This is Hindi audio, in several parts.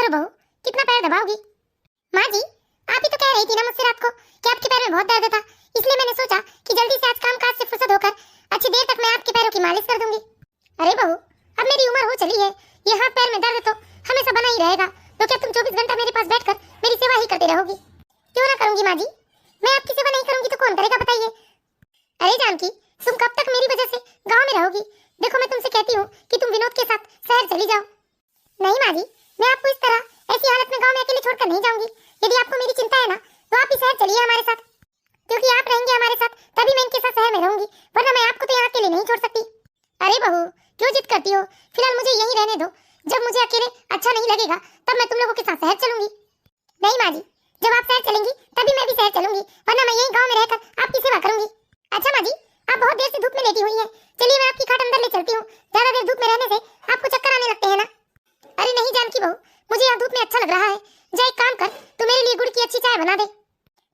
करो बहू, कितना पैर दबाओगी? माँ जी, आप ही तो कह रही थी ना मुझसे रात को कि आपके पैर में बहुत दर्द था, इसलिए मैंने सोचा कि जल्दी से आज काम काज से फुर्सत होकर अच्छी देर तक मैं आपके पैरों की मालिश कर दूंगी। अरे बहू, अब मेरी उम्र हो चली है, ये हाथ पैर में दर्द तो हमेशा बना ही रहेगा, तो क्या तुम 24 घंटा मेरे पास बैठकर मेरी सेवा ही करते रहोगी? क्यों ना करूंगी माँ जी, मैं आपकी सेवा नहीं करूंगी तो कौन करेगा बताइए? अरे जानकी, तुम कब तक मेरी वजह से गाँव में रहोगी? देखो मैं तुमसे कहती हूँ कि तुम विनोद के साथ शहर चली जाओ। नहीं माँ जी, मैं आपको इस तरह ऐसी हालत में गाँव में अकेले छोड़कर नहीं जाऊंगी। यदि आपको मेरी चिंता है ना तो आप ही शहर चलिए हमारे साथ, क्योंकि आप रहेंगे हमारे साथ तभी मैं इनके साथ शहर में रहूंगी, वरना मैं आपको तो यहाँ अकेले नहीं छोड़ सकती। अरे बहू, क्यों जिद करती हो? फिलहाल मुझे यहीं रहने दो, जब मुझे अकेले अच्छा नहीं लगेगा तब मैं तुम लोगों के साथ शहर चलूंगी। नहीं माँ जी, जब आप शहर चलेंगी तभी मैं भी शहर चलूंगी, वरना मैं यहीं गाँव में रहकर आपकी सेवा करूंगी। अच्छा माँ जी, आप बहुत देर से धूप में लेटी हुई हैं, चलिए मैं आपकी खाट अंदर ले चलती हूँ, ज्यादा देर धूप में रहने से आपको चक्कर आने लगते हैं ना। अरे नहीं जानकी बहू, मुझे यहाँ धूप में अच्छा लग रहा है, जा एक काम कर, तू मेरे लिए गुड़ की अच्छी चाय बना दे।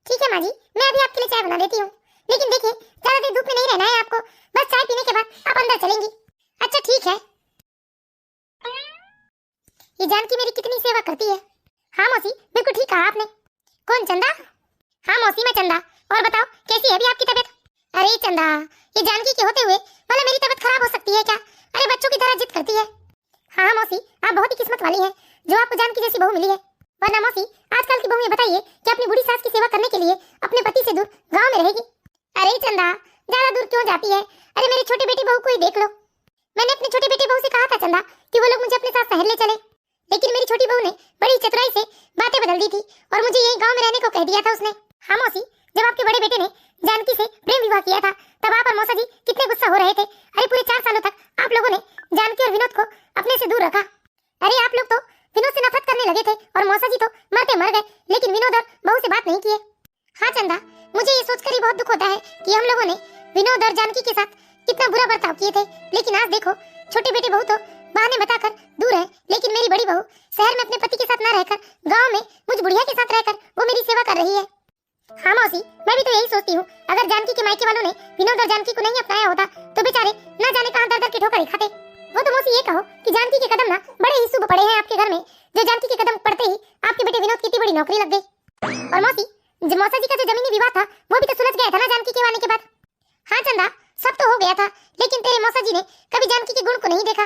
ठीक है माँ जी, मैं अभी आपके लिए चाय बना देती हूँ, लेकिन देखिए ज्यादा देर धूप में नहीं रहना है आपको, बस चाय पीने के बाद आप अंदर चलेंगी। अच्छा ठीक है। ये जानकी मेरी कितनी सेवा करती है। हाँ मौसी, बिल्कुल ठीक कहा आपने। कौन, चंदा? हाँ मौसी, मैं चंदा। और बताओ कैसी है अभी आपकी तबीयत? अरे चंदा, ये जानकी के होते हुए भला मेरी तबीयत खराब हो सकती है क्या? अरे बच्चों की तरह जिद करती है। हाँ मौसी, आप बहुत ही किस्मत वाली हैं जो आपको जानकी जैसी बहू मिली है, वरना मौसी आजकल की बहू ये बताइए कि अपनी बूढ़ी सास की सेवा करने के लिए अपने पति से दूर गाँव में रहेगी। अरे चंदा, ज्यादा दूर क्यों जाती है? अरे मेरी छोटी बेटी बहू को ही देख लो। मैंने अपनी छोटी बेटी बहू से कहा था चंदा कि वो लोग मुझे अपने साथ शहर ले चले, लेकिन मेरी छोटी बहू ने बड़ी चतुराई से बातें बदल दी थी और मुझे यही गाँव में रहने को कह दिया था उसने। हाँ मौसी, जब आपके बड़े बेटे ने जानकी से प्रेम विवाह किया था तब आप और मौसा जी कितने गुस्सा हो रहे थे। अरे पूरे 4 सालों तक आप लोगों ने जानकी और विनोद को अपने से दूर रखा। अरे आप लोग तो विनोद से नफरत करने लगे थे और मौसा जी तो मरते मर गए, लेकिन विनोद और बहू से बात नहीं किए। हाँ चंदा, मुझे ये सोचकर ही बहुत दुख होता है कि हम लोगों ने विनोद और जानकी के साथ कितना बुरा बर्ताव किए थे, लेकिन आज देखो छोटे बेटे बहू तो बहाने बताकर दूर है, लेकिन मेरी बड़ी बहू शहर में अपने पति के साथ न रहकर गाँव में मुझ बुढ़िया के साथ रहकर वो मेरी सेवा कर रही है। हाँ मौसी, मैं भी तो यही सोचती हूँ, अगर जानकी के मायके वालों ने विनोद और जानकी को नहीं अपनाया होता तो बेचारे न जाने कहां दर दर के ठोकर ही खाते। वो तो मौसी ये कहो कि जानकी के कदम ना बड़े ही शुभ पड़े हैं आपके घर में, जो जानकी के कदम पड़ते ही आपके बेटे विनोद की इतनी बड़ी नौकरी लग गई। और मौसी, जो मौसा जी का जो जमीनी विवाद था वो भी तो सुलझ गया था ना जानकी के आने के बाद। हाँ चंदा, सब तो हो गया था, लेकिन तेरे मौसा जी ने कभी जानकी के गुण को नहीं देखा।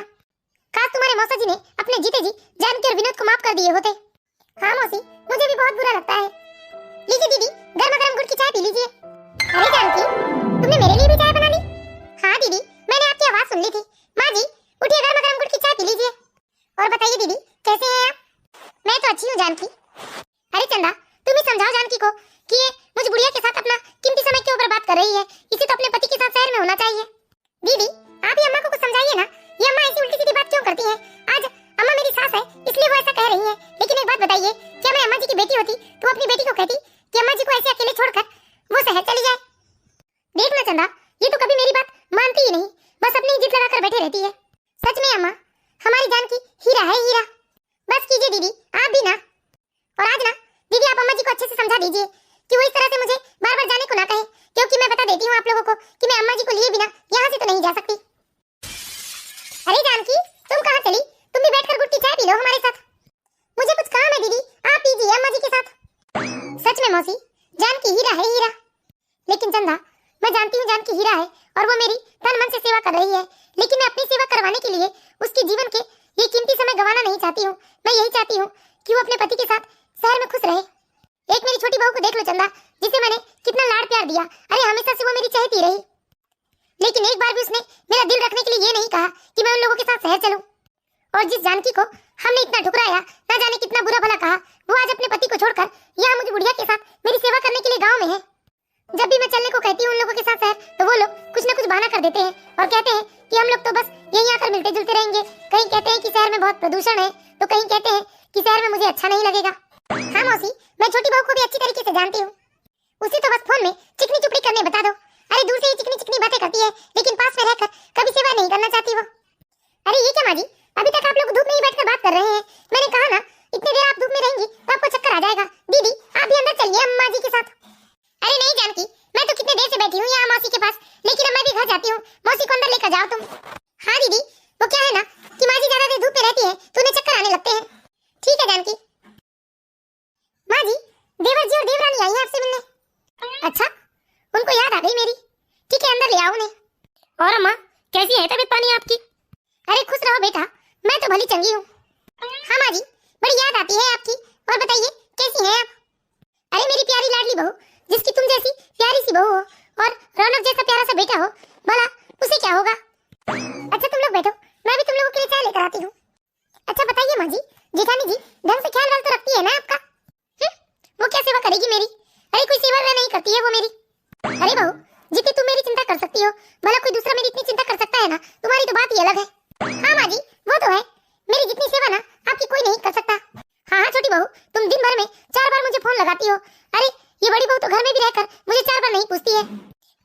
काश तुम्हारे मौसा जी ने अपने जीते जी जानकी और विनोद को माफ कर दिए होते। हाँ मौसी, मुझे भी बहुत बुरा लगता है। लीजिए दीदी, गर्मा गर्म गुड़ की चाय पी लीजिए। अरे जानकी, तुमने मेरे लिए भी चाय बना ली? हाँ दीदी, मैंने आपकी आवाज सुन ली थी। माँ जी, उठिए गर्मा गर्म गुड़ की चाय पी लीजिए। और बताइए दीदी, कैसे हैं आप? मैं तो अच्छी हूँ जानकी। अरे चंदा, तुम ही समझाओ जानकी को कि ये मुझ बुढ़िया के साथ अपना कीमती समय क्यों बर्बाद कर रही है, इसे तो अपने पति के साथ शहर में होना चाहिए। दीदी, आप ही अम्मा को कुछ समझाइए ना, ये अम्मा ऐसी उल्टी सीधी बात क्यों करती है? आज अम्मा मेरी सास है इसलिए वो ऐसा कह रही है, लेकिन एक बात बताइए, क्या मैं अम्मा जी की बेटी होती तो अपनी बेटी को कहती कि अम्मा जी को ऐसे अकेले छोड़कर वो शहर चली जाए? देख ना चंदा, ये तो कभी मेरी बात मानती ही नहीं, बस अपनी जिद लगाकर बैठे रहती है। सच में अम्मा, हमारी जानकी हीरा है, हीरा। बस कीजिए दीदी, आप भी ना। और आज ना दीदी, आप अम्मा जी को अच्छे से समझा दीजिए कि वो इस तरह से मुझे बार बार जाने को ना कहे, क्योंकि मैं बता देती हूँ आप लोगों को कि मैं अम्मा जी को लिए बिना यहाँ से तो नहीं जा सकती। अरे जानकी, तुम कहाँ चली? तुम भी बैठकर गुड़ की चाय पी लो हमारे साथ। मुझे कुछ काम है दीदी, आप पीजिए अम्मा जी के साथ। सच में मौसी, जानकी हीरा है, हीरा। लेकिन चंदा, मैं जानती हूँ जानकी हीरा है और वो मेरी तन मन से सेवा कर रही है, लेकिन मैं अपनी सेवा करवाने के लिए उसके जीवन के ये कीमती समय गंवाना नहीं चाहती हूँ। मैं यही चाहती हूँ कि वो अपने पति के साथ शहर में खुश रहे। एक मेरी छोटी बहू को देख लो चंदा, जिसे मैंने कितना लाड प्यार दिया। अरे हमेशा से वो मेरी चाहती रही, लेकिन एक बार भी उसने मेरा दिल रखने के लिए ये नहीं कहा कि मैं उन लोगों के साथ शहर चलूं। और जिस जानकी को हमने इतना ठुकराया, ना जाने कितना बुरा भला कहा, वो आज अपने पति को छोड़कर यहाँ मुझे बुढ़िया के साथ मेरी सेवा करने के लिए गाँव में है। जब भी मैं चलने को कहती हूँ उन लोगों के साथ शहर, तो वो लोग कुछ न कुछ बहाना कर देते हैं और कहते हैं कि हम लोग तो बस यहीं आकर मिलते जुलते रहेंगे। कहीं कहते हैं कि शहर में बहुत प्रदूषण है, तो कहीं कहते हैं कि शहर में मुझे अच्छा नहीं लगेगा। हाँ मौसी, मैं छोटी बहू को भी अच्छी तरीके से जानती हूँ, उसे तो बस फोन में चिकनी चुपड़ी करने बता दो। अरे दूर से ही चिकनी चिकनी बातें करती है, लेकिन पास में रहकर कभी सेवा नहीं करना चाहती वो। अरे ये क्या माँ जी, अभी तक आप लोग धूप में ही बैठकर बात कर रहे हैं। मैंने कहा ना, इतनी देर आप धूप में रहेंगी तो आपको चक्कर आ जाएगा। दीदी, आप भी अंदर चलिए अम्मा जी के साथ। अरे नहीं जानकी, मैं तो कितने देर से बैठी हूँ यहाँ मौसी के पास, लेकिन अब मैं भी घर जाती हूँ। मौसी को अंदर लेकर जाओ तुम। हाँ दीदी, वो क्या है ना कि माँ जी ज्यादा देर धूप में रहती है तो उन्हें चक्कर आने लगते हैं। ठीक है जानकी। माँ जी, देवर जी और देवरानी आई हैं आपसे मिलने। अच्छा, उनको याद आ गई मेरी। ठीक है, अंदर ले आओ उन्हें। और अम्मा, कैसी है तबीयत पानी आपकी? अरे खुश रहो बेटा, मैं तो भली चंगी हूँ। हाँ माँ जी, बड़ी याद आती है आपकी। और बताइए, कैसी हैं आप? अरे मेरी प्यारी लाडली बहू, जिसकी तुम जैसी प्यारी सी बहू हो और रौनक जैसा प्यारा सा बेटा हो, भला उसे क्या होगा? अच्छा तुम लोग बैठो, मैं भी तुम लोगों के लिए चाय लेकर आती हूँ। अच्छा बताइए माँ जी, जेठानी जी ढंग से ख्याल वाल तो रखती है ना आपका? वो क्या सेवा करेगी मेरी? अरे कोई सेवा वे नहीं करती है वो मेरी। अरे बहू, जितनी तुम मेरी चिंता कर सकती हो, भला कोई दूसरा मेरी इतनी चिंता कर सकता है ना? तुम्हारी तो बात ही अलग है। हाँ माँ जी, वो तो है, मेरी जितनी सेवा ना आपकी कोई नहीं कर सकता। हाँ हाँ छोटी बहू, तुम दिन भर में 4 बार मुझे फोन लगाती हो। अरे ये बड़ी बहू तो घर में भी रहकर मुझे 4 बार नहीं पूछती है।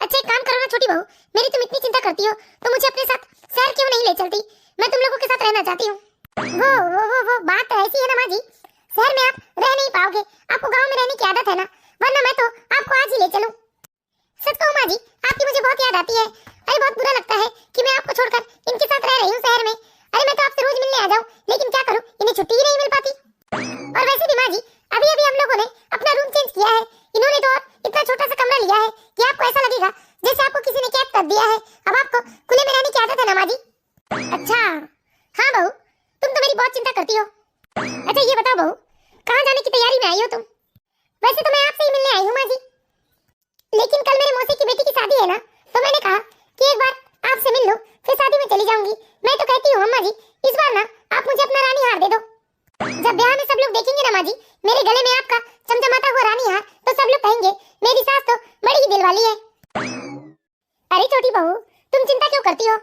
अच्छा एक काम करो ना छोटी बहू, मेरी तुम इतनी चिंता करती हो तो मुझे अपने साथ शहर क्यों नहीं ले चलती? मैं तुम लोगों के साथ रहना चाहती हूँ। वो बात तो ऐसी है ना माँ जी, शहर में आप रह नहीं पाओगे, आपको गांव में रहने की आदत है ना, वरना मैं तो आपको आज ही ले चलूं। सच कहूं माँ जी, आपकी मुझे बहुत याद आती है। अरे बहुत बुरा लगता है कि मैं आपको छोड़कर इनके साथ रह रही हूँ शहर में। अरे मैं तो आपसे रोज मिलने आ जाऊं, लेकिन क्या करूं, इन्हें छुट्टी ही नहीं मिल पाती। और वैसे भी माँ जी, अभी अभी हम लोगों ने अपना रूम चेंज किया है। इन्होंने तो और इतना छोटा सा कमरा लिया है कि आपको ऐसा लगेगा जैसे आपको किसी ने कैद कर दिया है। अब आपको खुले में रहने की आदत है ना माँ जी? अच्छा हाँ बहू, तुम तो मेरी बहुत चिंता करती हो। अच्छा ये बताओ बहू, कहाँ जाने की तैयारी में आई हो तुम? वैसे तो मैं आपसे ही मिलने आई हूँ माँ जी, लेकिन कल मेरे मौसी की बेटी की शादी है ना, तो मैंने कहा कि एक बार आपसे मिल लो, फिर शादी में चली जाऊंगी। मैं तो कहती हूँ अम्मा जी, इस बार ना आप मुझे अपना रानी हार दे दो। जब ब्याह में सब लोग देखेंगे ना माँ जी मेरे गले में आपका चमचमाता हुआ रानी हार, तो सब लोग कहेंगे मेरी सास तो बड़ी ही दिल वाली है। अरे छोटी बहू, तुम चिंता क्यों करती हो?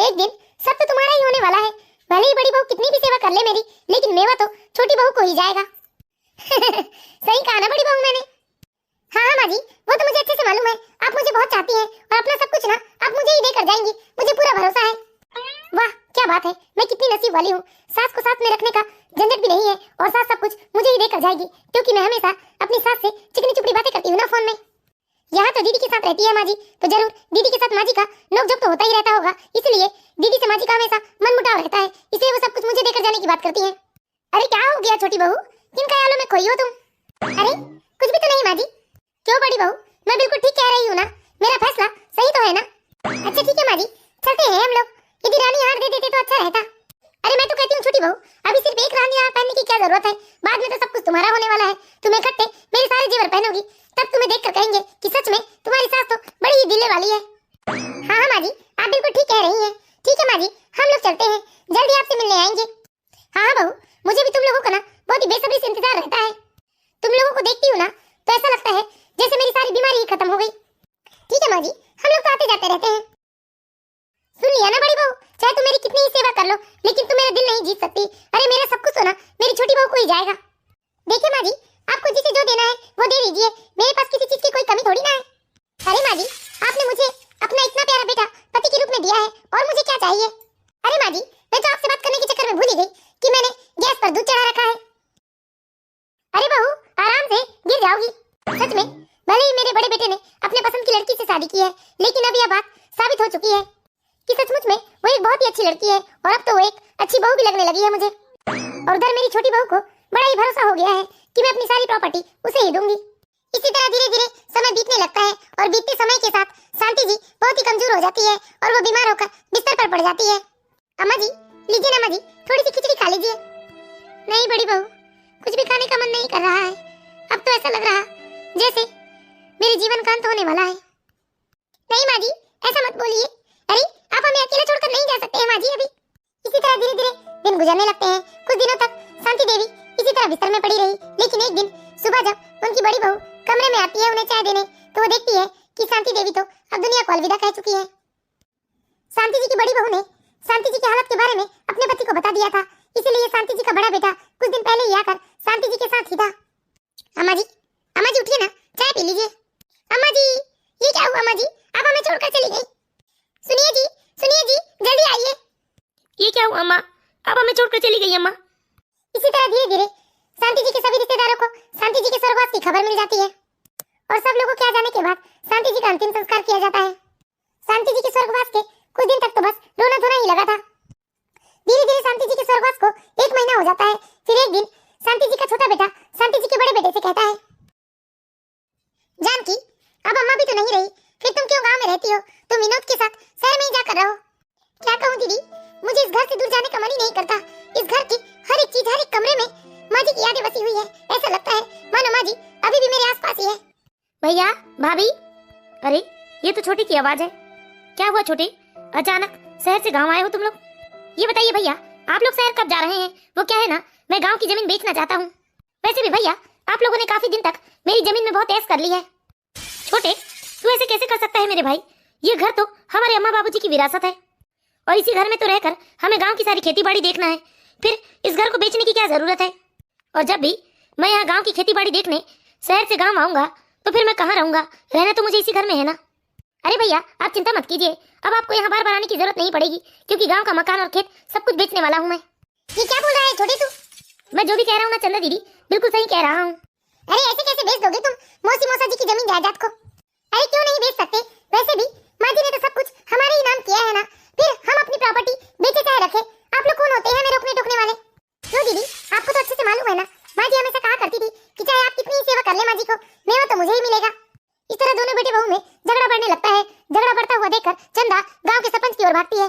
एक दिन सब तो तुम्हारा ही होने वाला है। भले ही बड़ी बहू कितनी भी सेवा कर ले मेरी, लेकिन मेवा तो छोटी बहू को ही जाएगा। सही कहा ना बड़ी बहू मैंने? हाँ हाँ माँ जी, वो तो मुझे अच्छे से मालूम है, आप मुझे बहुत चाहती हैं और अपना सब कुछ ना आप मुझे ही देकर जाएंगी, मुझे पूरा भरोसा है। वाह क्या बात है, मैं कितनी नसीब वाली हूँ। सास को साथ में रखने का झंझट भी नहीं है और सास सब कुछ मुझे ही देकर जाएगी, क्योंकि मैं हमेशा अपनी सास से चिकनी चुपड़ी बातें करती हूँ ना फोन में। यहाँ तो दीदी के साथ रहती है माँ जी, तो जरूर दीदी के साथ माँ जी का नोक-झोंक तो होता ही रहता होगा, इसलिए दीदी से माँ जी का हमेशा मनमुटाव रहता है, इसलिए वो सब कुछ मुझे देकर जाने की बात करती है। अरे क्या हो गया छोटी बहू, किन ख्यालों में खोई हो तुम? अरे कुछ भी तो नहीं माँ जी। क्यों बड़ी बहू, मैं बिल्कुल ठीक कह रही हूँ ना, मेरा फैसला सही तो है ना? अच्छा ठीक है माँ जी, चलते हैं हम लोग। यदि रानी हार दे देते तो अच्छा रहता। अरे मैं तो कहती हूँ छोटी बहू, अभी सिर्फ एक रानी हार पहनने की क्या जरूरत है, बाद में तो सब कुछ तुम्हारा होने वाला है। तुम इकट्ठे मेरे सारे जेवर पहनोगी, तब तुम्हें देखकर कहेंगे कि सच में तुम्हारी सास तो बड़ी ही दिले वाली है। हाँ हाँ माँ जी, आप बिल्कुल ठीक कह रही हैं। ठीक है माँ जी, हम लोग चलते हैं, जल्दी आपसे मिलने आएंगे। हाँ हाँ बहू, मुझे भी तुम लोगों का ना बहुत ही बेसब्री से इंतजार रहता है। तुम लोगों को देखती हूँ ना तो ऐसा लगता है जैसे मेरी सारी बीमारी ही खत्म हो गई। ठीक है माँ जी, हम लोग तो आते जाते रहते हैं। सुन लिया ना बड़ी बहू, चाहे तुम मेरी कितनी ही सेवा कर लो, लेकिन तुम मेरा दिल नहीं जीत सकती। अरे मेरा सब कुछ तो ना मेरी छोटी बहू को ही जाएगा। देखिए माँ जी, आपको जिसे जो देना है वो दे दीजिए, मेरे पास किसी चीज की कोई कमी थोड़ी ना है। अरे माँ जी, आपने मुझे अपना इतना प्यारा बेटा पति के रूप में दिया है, और मुझे क्या चाहिए? अरे माँ जी, मैं तो आपसे बात करने के चक्कर में भूल ही गई कि मैंने गैस पर दूध चढ़ा रखा है। अरे बहू आराम से, गिर जाओगी। सच में भले ही मेरे बड़े बेटे ने अपने पसंद की लड़की से शादी की है, लेकिन अब यह बात साबित हो चुकी है कि सचमुच में वो एक बहुत ही अच्छी लड़की है, और अब तो वो एक अच्छी बहू भी लगने लगी है मुझे। और उधर मेरी छोटी बहू को बड़ा ही भरोसा हो गया है कि मैं अपनी सारी प्रॉपर्टी उसे ही दूंगी। इसी तरह धीरे धीरे समय बीतने लगता है, और बीतते समय के साथ शांति जी बहुत ही कमजोर हो जाती है और वो बीमार होकर बिस्तर पर पड़ जाती है। अम्मा जी लीजिए ना अम्मा जी, थोड़ी सी खिचड़ी खा लीजिए। नहीं बड़ी बहू, कुछ भी खाने का मन नहीं कर रहा है। अब तो ऐसा लग रहा जैसे मेरे जीवन का अंत होने वाला है। नहीं माँ जी, ऐसा मत बोलिए। अरे आप हमें अकेला छोड़कर नहीं जा सकते हैं माँ जी। अभी इसी तरह धीरे धीरे दिन गुजरने लगते हैं। कुछ दिनों तक शांति देवी इसी तरह बिस्तर में पड़ी रही, लेकिन एक दिन सुबह जब उनकी बड़ी बहू कमरे में आती है उन्हें चाय देने, तो वो देखती है कि शांति देवी तो अब दुनिया को अलविदा कह चुकी है। शांति जी की बड़ी बहू ने शांति जी की हालत के बारे में अपने पति को बता दिया था, इसीलिए शांति जी का बड़ा बेटा कुछ दिन पहले ही आकर शांति जी के साथ ही था। अम्मा जी उठिए ना, चाय पी लीजिए। अम्मा जी ये क्या हुआ? अम्मा जी आप हमें छोड़कर चली गई। सुनिए जी जल्दी आइए। ये क्या हुआ अम्मा, आप हमें छोड़कर चली गई अम्मा? इसी तरह धीरे धीरे शांति जी के सभी रिश्तेदारों को शांति जी के स्वर्गवास की खबर मिल जाती है, और सब लोगों के आ जाने के बाद शांति जी का अंतिम संस्कार किया जाता है। शांति जी के स्वर्गवास के कुछ दिन तक तो बस रोना धोना ही लगा था। धीरे धीरे शांति जी के स्वर्गवास को 1 महीना हो जाता है। फिर एक दिन शांति जी का छोटा बेटा शांति जी के बड़े बेटे से कहता है, जानकी अब अम्मा भी तो नहीं रही, फिर तुम क्यों गांव में रहती हो? तुम विनोद के साथ शहर में ही जाकर रहो। क्या कहूँ दीदी, मुझे इस घर से दूर जाने का मन ही नहीं करता। इस घर की हर एक चीज, हर एक कमरे में माँ जी की यादें बसी हुई है। ऐसा लगता है मानो माँ जी अभी भी मेरे आसपास ही है। भैया, भाभी, अरे ये तो छोटी की आवाज है। क्या हुआ छोटे, अचानक शहर से गांव आए हो तुम लोग? ये बताइए भैया, आप लोग शहर कब जा रहे हैं? वो क्या है ना, मैं गांव की जमीन बेचना चाहता हूँ। वैसे भी भैया, आप लोगों ने काफी दिन तक मेरी जमीन में बहुत ऐश कर ली है। छोटे, तू ऐसे कैसे कर सकता है मेरे भाई? ये घर तो हमारे अम्मा बाबूजी की विरासत है, और इसी घर में तो रहकर हमें गांव की सारी खेती बाड़ी देखना है। फिर इस घर को बेचने की क्या जरूरत है? और जब भी मैं यहाँ गांव की खेती बाड़ी देखने शहर से गांव आऊंगा तो फिर मैं कहाँ रहूंगा? रहना तो मुझे इसी घर में है ना। अरे भैया, आप चिंता मत कीजिए, अब आपको यहाँ बार बार आने की जरूरत नहीं पड़ेगी, क्योंकि गांव का मकान और खेत सब कुछ बेचने वाला हूँ मैं। ये क्या बोल रहा है छोटे तू? मैं जो भी कह रहा हूँ ना चंदा दीदी, बिल्कुल सही कह रहा हूँ। अरे ऐसे कैसे बेच दोगे तुम मौसी मौसा जी की जमीन जायदाद को? अरे क्यों नहीं बेच सकते? वैसे भी माँ जी ने तो सब कुछ हमारे ही नाम किया है ना। फिर हम अपनी प्रॉपर्टी बेचे चाहे रखे, आप लोग कौन होते हैं हमें रोकने टोकने वाले? क्यों दीदी, आपको तो अच्छे से मालूम है ना, माँ जी हमेशा कहा करती थी कि चाहे आप कितनी ही सेवा कर ले माँ जी को, मेवा तो मुझे ही मिलेगा। इस तरह दोनों बेटे बहू में झगड़ा बढ़ने लगता है। झगड़ा बढ़ता हुआ देखकर चंदा गांव के सरपंच की ओर भागती है,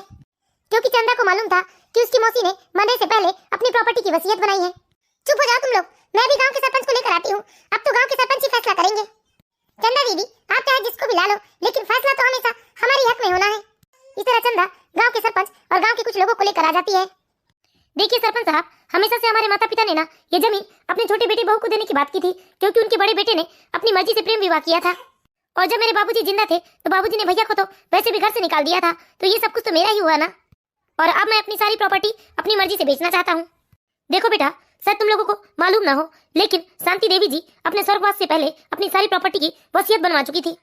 क्योंकि चंदा को मालूम था कि उसकी मौसी ने मरने से पहले अपनी प्रॉपर्टी की वसीयत बनाई है। चुप हो जाओ तुम लोग, मैं भी गांव के सरपंच को लेकर आती हूँ। अब तो गांव के सरपंच ही फैसला करेंगे। चंदा दीदी, आप चाहे जिसको भी ला लो, लेकिन फैसला तो हमेशा हमारे हक में होना है। इस तरह चंदा गांव के सरपंच और गांव के कुछ लोगों को लेकर आ जाती है। देखिए सरपंच साहब, हमेशा से हमारे माता पिता ने ना ये जमीन अपने छोटे बेटे बहू को देने की बात की थी, क्योंकि उनके बड़े बेटे ने अपनी मर्जी से प्रेम विवाह किया था। और जब मेरे बाबूजी जिंदा थे तो बाबूजी ने भैया को तो वैसे भी घर से निकाल दिया था, तो ये सब कुछ तो मेरा ही हुआ ना। और अब मैं अपनी सारी प्रॉपर्टी अपनी मर्जी से बेचना चाहता हूँ। देखो बेटा, शायद तुम लोगों को मालूम ना हो, लेकिन शांति देवी जी अपने स्वर्गवास से पहले अपनी सारी प्रॉपर्टी की वसीयत बनवा चुकी थी,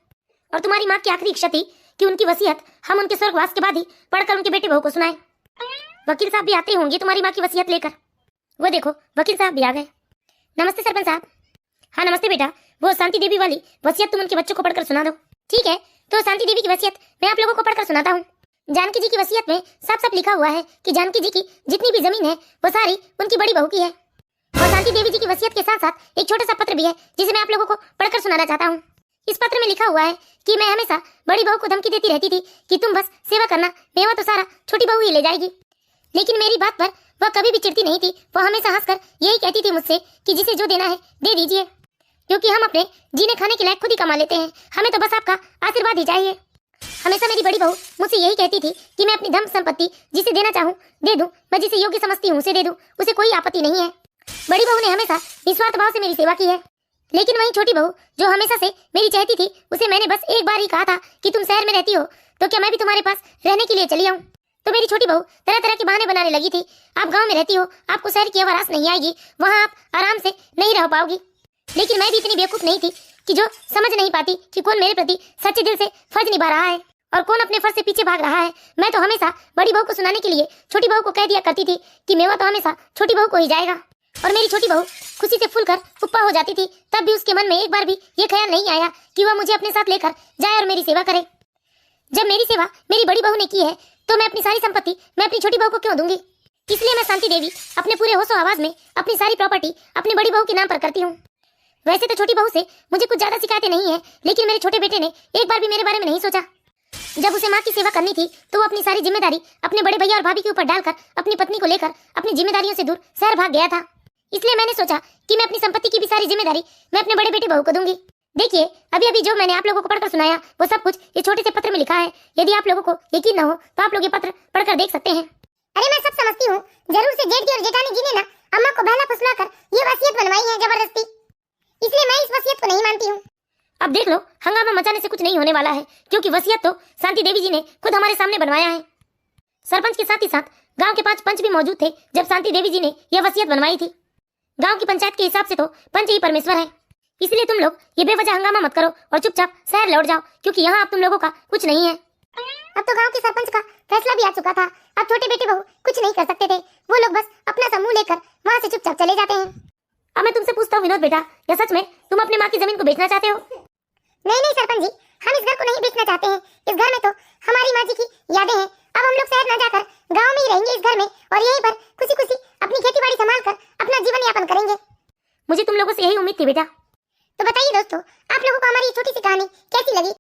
और तुम्हारी माँ की आखिरी इच्छा थी कि उनकी वसीयत हम उनके स्वर्गवास के बाद ही पढ़कर उनके बेटे बहू को सुनाए। वकील साहब भी आते होंगे तुम्हारी माँ की वसीयत लेकर। वो देखो, वकील साहब भी आ गए। नमस्ते सरपंच साहब। हाँ नमस्ते बेटा, वो शांति देवी वाली वसीयत तुम उनके बच्चों को पढ़कर सुना दो। ठीक है, तो शांति देवी की वसीयत मैं आप लोगों को पढ़कर सुनाता हूँ। जानकी जी की वसीयत में साफ साफ लिखा हुआ है कि जानकी जी की जितनी भी जमीन है वो सारी उनकी बड़ी बहू की है। और शांति देवी जी की वसीयत के साथ साथ एक छोटा सा पत्र भी है, जिसे मैं आप लोगों को पढ़कर सुनाना चाहता हूँ। इस पत्र में लिखा हुआ है कि मैं हमेशा बड़ी बहू को धमकी देती रहती थी कि तुम बस सेवा करना, मेवा तो सारा छोटी बहू ही ले जाएगी। लेकिन मेरी बात पर वह कभी भी चिढ़ती नहीं थी। वो हमेशा हंसकर यही कहती थी मुझसे कि जिसे जो देना है दे दीजिए, क्योंकि हम अपने जीने खाने के लायक खुद ही कमा लेते हैं, हमें तो बस आपका आशीर्वाद ही चाहिए। हमेशा मेरी बड़ी बहू मुझसे यही कहती थी कि मैं अपनी धन संपत्ति जिसे देना चाहूँ दे दूं, मैं जिसे योग्य समझती हूँ उसे दे दूं, उसे कोई आपत्ति नहीं है। बड़ी बहू ने हमेशा निस्वार्थ भाव से मेरी सेवा की है। लेकिन वही छोटी बहू जो हमेशा से मेरी चाहती थी, उसे मैंने बस एक बार ही कहा था कि तुम शहर में रहती हो तो क्या मैं भी तुम्हारे पास रहने के लिए चली आऊँ? तो मेरी छोटी बहू तरह तरह के बहाने बनाने लगी थी। आप गाँव में रहती हो, आपको शहर की आवारास नहीं आएगी, वहाँ आप आराम से नहीं रह पाओगी। लेकिन मैं भी इतनी बेवकूफ नहीं थी कि जो समझ नहीं पाती कि कौन मेरे प्रति सच्चे दिल से फर्ज निभा रहा है और कौन अपने फर्ज से पीछे भाग रहा है। मैं तो हमेशा बड़ी बहू को सुनाने के लिए छोटी बहू को कह दिया करती थी कि मेवा तो हमेशा छोटी बहू को ही जाएगा। और मेरी छोटी बहू खुशी से फूलकर कुप्पा हो जाती थी, तब भी उसके मन में एक बार भी ये ख्याल नहीं आया कि वह मुझे अपने साथ लेकर जाए और मेरी सेवा करे। जब मेरी सेवा मेरी बड़ी बहू ने की है तो मैं अपनी सारी संपत्ति मैं अपनी छोटी बहू को क्यों दूंगी? इसलिए मैं शांति देवी अपने पूरे होशो आवाज में अपनी सारी प्रॉपर्टी अपनी बड़ी बहू के नाम पर करती हूँ। वैसे तो छोटी बहू से मुझे कुछ ज्यादा शिकायतें नहीं है, लेकिन मेरे छोटे बेटे ने एक बार भी मेरे बारे में नहीं सोचा। जब उसे माँ की सेवा करनी थी तो वो अपनी सारी जिम्मेदारी अपने बड़े भैया और भाभी के ऊपर डालकर अपनी पत्नी को लेकर अपनी जिम्मेदारियों से दूर शहर भाग गया था। इसलिए मैंने सोचा कि मैं अपनी संपत्ति की भी सारी जिम्मेदारी मैं अपने बड़े बेटे बहू को दूंगी। देखिए, अभी अभी जो मैंने आप लोगों को पढ़कर सुनाया वो सब कुछ ये छोटे से पत्र में लिखा है। यदि आप लोगों को यकीन न हो तो आप लोग ये पत्र पढ़कर देख सकते हैं। अरे मैं सब समझती हूँ, जरूर से जेठ जी और जेठानी जी ने ना अम्मा को बहला फुसला कर ये वसीयत बनवाई है जबरदस्ती, इसलिए मैं इस वसीयत को नहीं मानती हूँ। अब देख लो, हंगामा मचाने से कुछ नहीं होने वाला है, क्योंकि वसीयत तो शांति देवी जी ने खुद हमारे सामने बनवाया है। सरपंच के साथ ही साथ गांव के 5 पंच भी मौजूद थे जब शांति देवी जी ने यह वसीयत बनवाई थी। गांव की पंचायत के हिसाब से तो पंच ही परमेश्वर है। इसलिए तुम लोग ये बेवजह हंगामा मत करो और चुपचाप शहर लौट जाओ, क्योंकि यहाँ अब तुम लोगों का कुछ नहीं है। अब तो गांव के सरपंच का फैसला भी आ चुका था, अब छोटे बेटे बहू कुछ नहीं कर सकते थे। वो लोग बस अपना समूह लेकर वहाँ से चुपचाप चले जाते हैं। अब मैं तुमसे पूछता हूँ विनोद बेटा, क्या सच में तुम अपनी माँ की जमीन को बेचना चाहते हो? नहीं नहीं सरपंच जी, हम इस घर को नहीं बेचना चाहते हैं। इस घर में तो हमारी माँ जी की यादें हैं अब हम लोग शहर न जाकर गांव में ही रहेंगे इस घर में, और यहीं पर खुशी खुशी अपनी खेती बाड़ी संभाल कर अपना जीवन यापन करेंगे। मुझे तुम लोगों से यही उम्मीद थी बेटा। तो बताइए दोस्तों, आप लोगों को हमारी ये छोटी सी कहानी कैसी लगी?